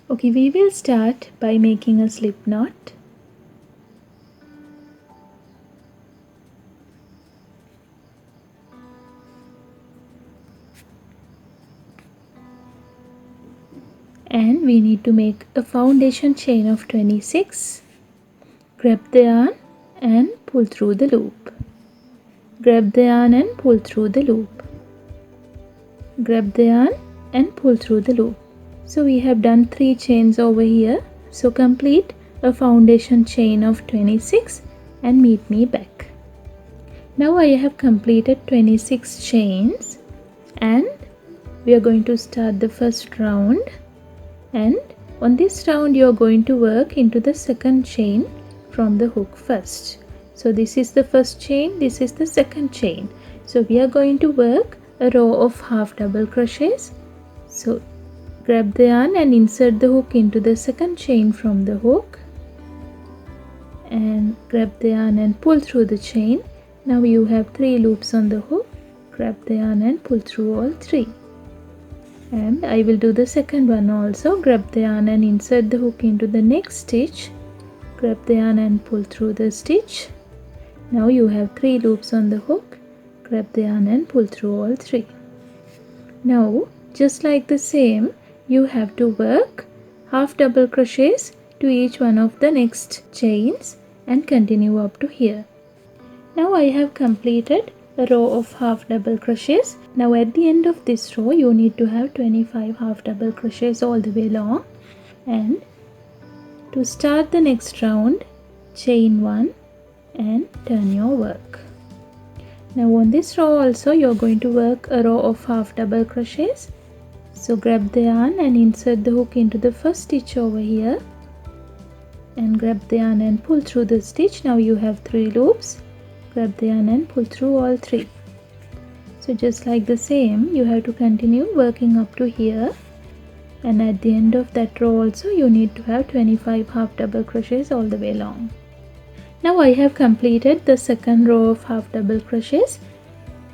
Okay, we will start by making a slip knot. And we need to make a foundation chain of 26. Grab the yarn and pull through the loop. Grab the yarn and pull through the loop. Grab the yarn and pull through the loop. So we have done 3 chains over here. So complete a foundation chain of 26 and meet me back. Now I have completed 26 chains and we are going to start the first round, and on this round you are going to work into the second chain from the hook first. So this is the first chain, this is the second chain. So we are going to work a row of half double crochets. So grab the yarn and insert the hook into the second chain from the hook and grab the yarn and pull through the chain. Now you have 3 loops on the hook. Grab the yarn and pull through all 3. And I will do the second one also. Grab the yarn and insert the hook into the next stitch. Grab the yarn and pull through the stitch. Now you have 3 loops on the hook. Grab the yarn and pull through all 3. Now just like the same, you have to work half double crochets to each one of the next chains and continue up to here. Now I have completed a row of half double crochets. Now at the end of this row you need to have 25 half double crochets all the way long, and to start the next round, chain 1 and turn your work. Now on this row also you are going to work a row of half double crochets. So grab the yarn and insert the hook into the first stitch over here and grab the yarn and pull through the stitch. Now you have 3 loops. Grab the yarn and pull through all 3. So just like the same, you have to continue working up to here, and at the end of that row also you need to have 25 half double crochets all the way long. Now I have completed the second row of half double crochets,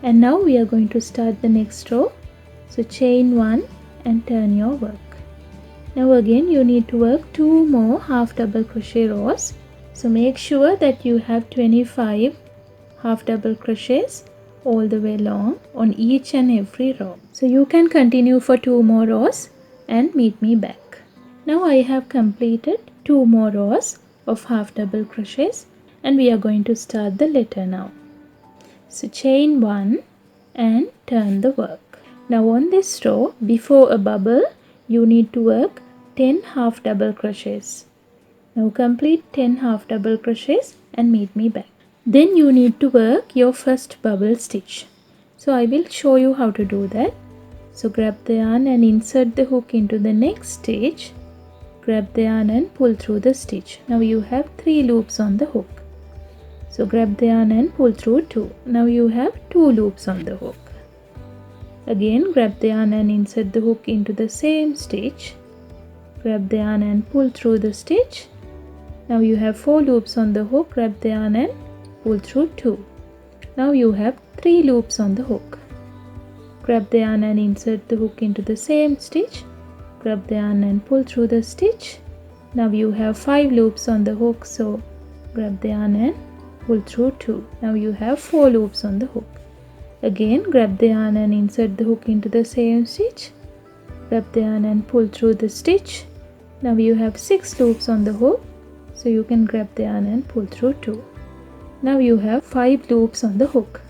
and now we are going to start the next row. So chain 1 and turn your work. Now again you need to work 2 more half double crochet rows. So make sure that you have 25 half double crochets all the way long on each and every row. So you can continue for 2 more rows and meet me back. Now I have completed 2 more rows of half double crochets and we are going to start the letter now. So chain 1 and turn the work. Now on this row, before a bubble, you need to work 10 half double crochets. Now complete 10 half double crochets and meet me back. Then you need to work your first bubble stitch. So I will show you how to do that. So grab the yarn and insert the hook into the next stitch. Grab the yarn and pull through the stitch. Now you have 3 loops on the hook. So grab the yarn and pull through 2. Now you have 2 loops on the hook. Again grab the yarn and insert the hook into the same stitch. Grab the yarn and pull through the stitch. Now you have 4 loops on the hook. Grab the yarn and pull through 2. Now you have 3 loops on the hook. Grab the yarn and insert the hook into the same stitch. Grab the yarn and pull through the stitch. Now you have 5 loops on the hook, so grab the yarn and pull through 2. Now you have 4 loops on the hook. Again grab the yarn and insert the hook into the same stitch. Grab the yarn and pull through the stitch. Now you have 6 loops on the hook, so you can grab the yarn and pull through 2. Now you have 5 loops on the hook.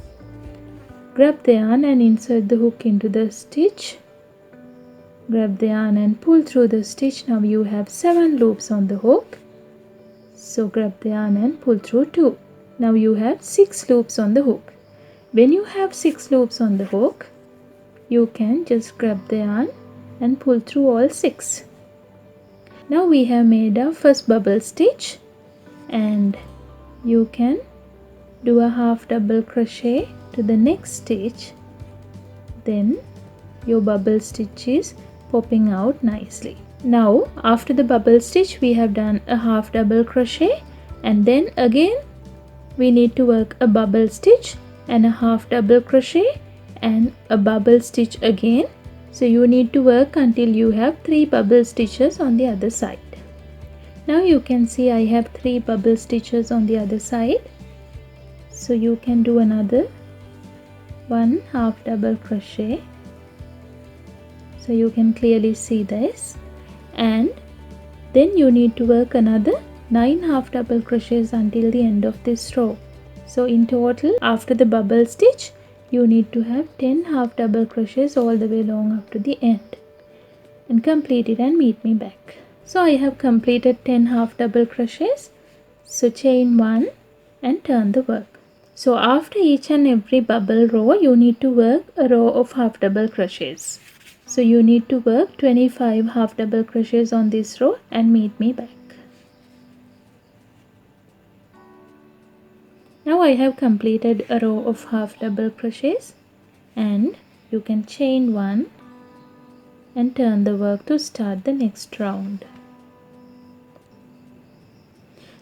Grab the yarn and insert the hook into the stitch. Grab the yarn and pull through the stitch. Now you have 7 loops on the hook, so grab the yarn and pull through 2. Now you have 6 loops on the hook. When you have 6 loops on the hook, you can just grab the yarn and pull through all 6. Now we have made our first bubble stitch, and you can do a half double crochet to the next stitch. Then your bubble stitch is popping out nicely. Now after the bubble stitch we have done a half double crochet, and then again we need to work a bubble stitch and a half double crochet and a bubble stitch again. So you need to work until you have 3 bubble stitches on the other side. Now you can see I have 3 bubble stitches on the other side. So you can do another 1 half double crochet. So you can clearly see this, and then you need to work another 9 half double crochets until the end of this row. So in total, after the bubble stitch, you need to have 10 half double crochets all the way along up to the end. And complete it and meet me back. So I have completed 10 half double crochets. So chain 1 and turn the work. So after each and every bubble row, you need to work a row of half double crochets. So you need to work 25 half double crochets on this row and meet me back. Now I have completed a row of half double crochets, and you can chain 1 and turn the work to start the next round.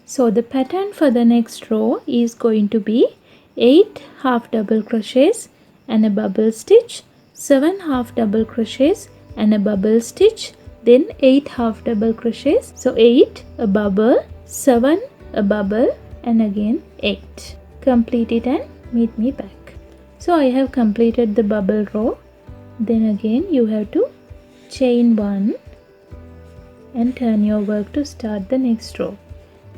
So the pattern for the next row is going to be 8 half double crochets and a bubble stitch, 7 half double crochets and a bubble stitch, then 8 half double crochets. So 8 a bubble, 7 a bubble and again 8. Complete it and meet me back. So I have completed the bubble row. Then again you have to chain 1 and turn your work to start the next row.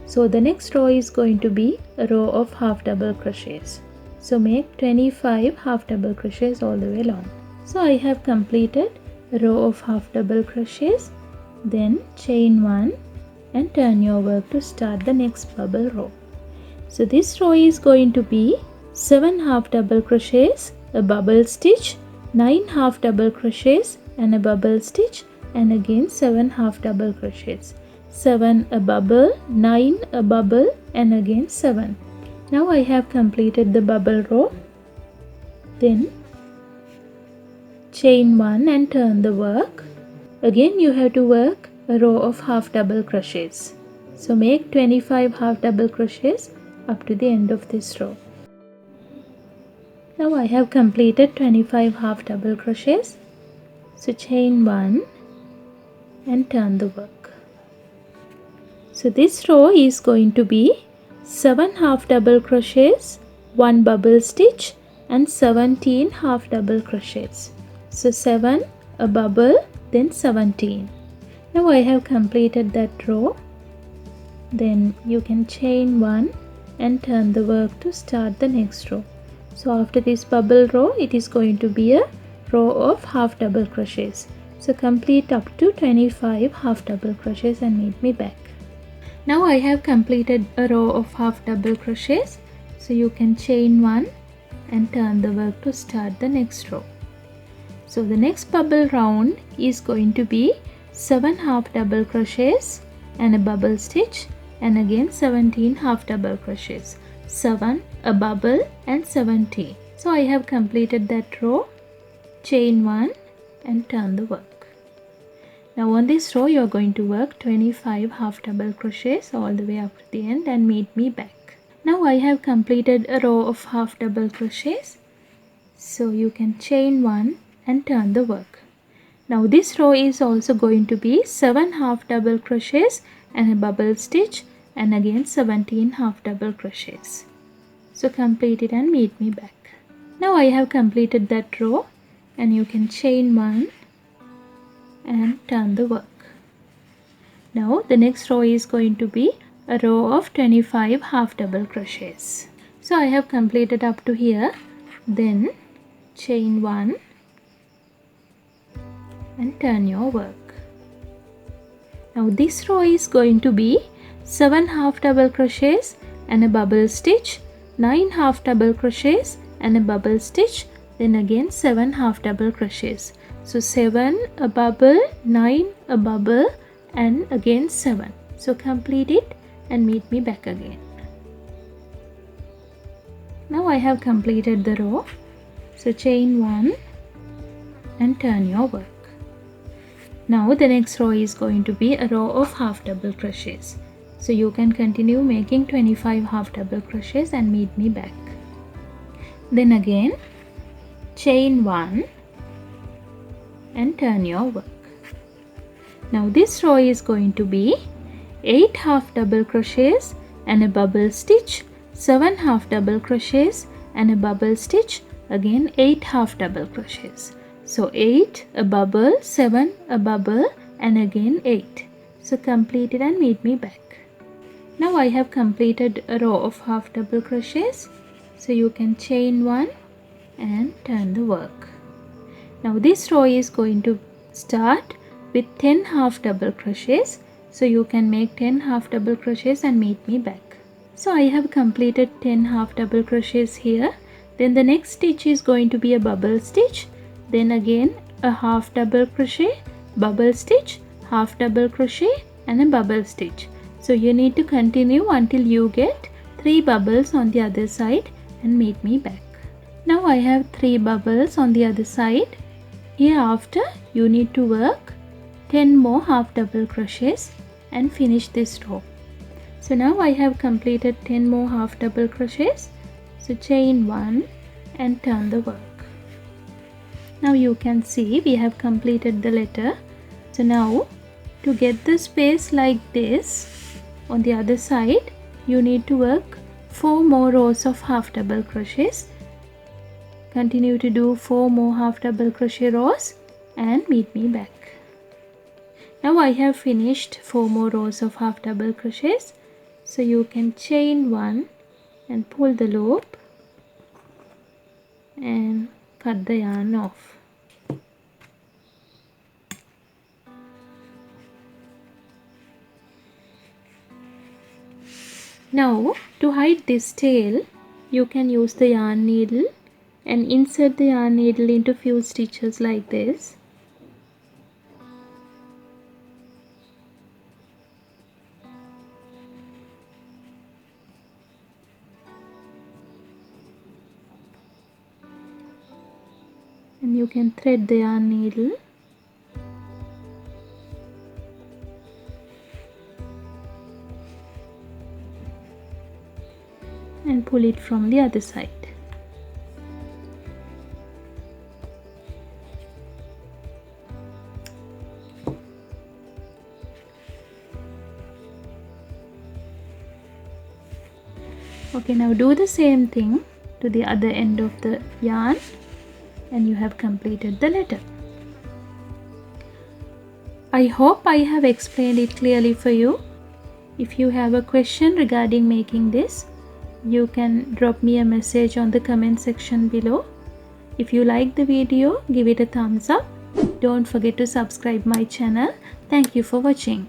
So the next row is going to be a row of half double crochets. So make 25 half double crochets all the way along. So I have completed a row of half double crochets. Then chain 1 and turn your work to start the next bubble row. So this row is going to be 7 half double crochets, a bubble stitch, 9 half double crochets and a bubble stitch, and again 7 half double crochets. 7 a bubble, 9 a bubble and again 7. Now I have completed the bubble row. Then chain 1 and turn the work. Again you have to work a row of half double crochets. So make 25 half double crochets up to the end of this row. Now I have completed 25 half double crochets. So chain 1 and turn the work. So this row is going to be 7 half double crochets, 1 bubble stitch and 17 half double crochets. So 7 a bubble, then 17. Now I have completed that row. Then you can chain 1 and turn the work to start the next row. So after this bubble row, it is going to be a row of half double crochets. So complete up to 25 half double crochets and meet me back. Now I have completed a row of half double crochets. So you can chain 1 and turn the work to start the next row. So the next bubble round is going to be 7 half double crochets and a bubble stitch, and again 17 half double crochets. 7 a bubble and 17. So I have completed that row. Chain 1 and turn the work. Now on this row you are going to work 25 half double crochets all the way up to the end and meet me back. Now I have completed a row of half double crochets. So you can chain 1 and turn the work. Now this row is also going to be 7 half double crochets and a bubble stitch, and again 17 half double crochets. So complete it and meet me back. Now I have completed that row, and you can chain 1 and turn the work. Now the next row is going to be a row of 25 half double crochets. So I have completed up to here. Then chain 1 and turn your work. Now this row is going to be 7 half double crochets and a bubble stitch, 9 half double crochets and a bubble stitch, then again 7 half double crochets. So 7 a bubble, 9 a bubble and again 7. So complete it and meet me back again. Now I have completed the row. So chain 1 and turn your work. Now the next row is going to be a row of half double crochets. So you can continue making 25 half double crochets and meet me back. Then again chain 1 and turn your work. Now this row is going to be 8 half double crochets and a bubble stitch, 7 half double crochets and a bubble stitch, again 8 half double crochets. So 8, a bubble, 7, a bubble and again 8. So complete it and meet me back. Now I have completed a row of half double crochets. So you can chain 1 and turn the work. Now this row is going to start with 10 half double crochets. So you can make 10 half double crochets and meet me back. So I have completed 10 half double crochets here. Then the next stitch is going to be a bubble stitch. Then again a half double crochet, bubble stitch, half double crochet and a bubble stitch. So you need to continue until you get 3 bubbles on the other side and meet me back. Now I have 3 bubbles on the other side. Hereafter you need to work 10 more half double crochets and finish this row. So now I have completed 10 more half double crochets. So chain 1 and turn the work. Now you can see we have completed the letter. So now to get the space like this on the other side, you need to work 4 more rows of half double crochets. Continue to do 4 more half double crochet rows and meet me back. Now I have finished 4 more rows of half double crochets. So you can chain 1 and pull the loop and cut the yarn off. Now to hide this tail, you can use the yarn needle and insert the yarn needle into few stitches like this. And you can thread the yarn needle. And pull it from the other side. Okay, now do the same thing to the other end of the yarn and you have completed the letter. I hope I have explained it clearly for you. If you have a question regarding making this, you can drop me a message on the comment section below. If you like the video, give it a thumbs up. Don't forget to subscribe my channel. Thank you for watching.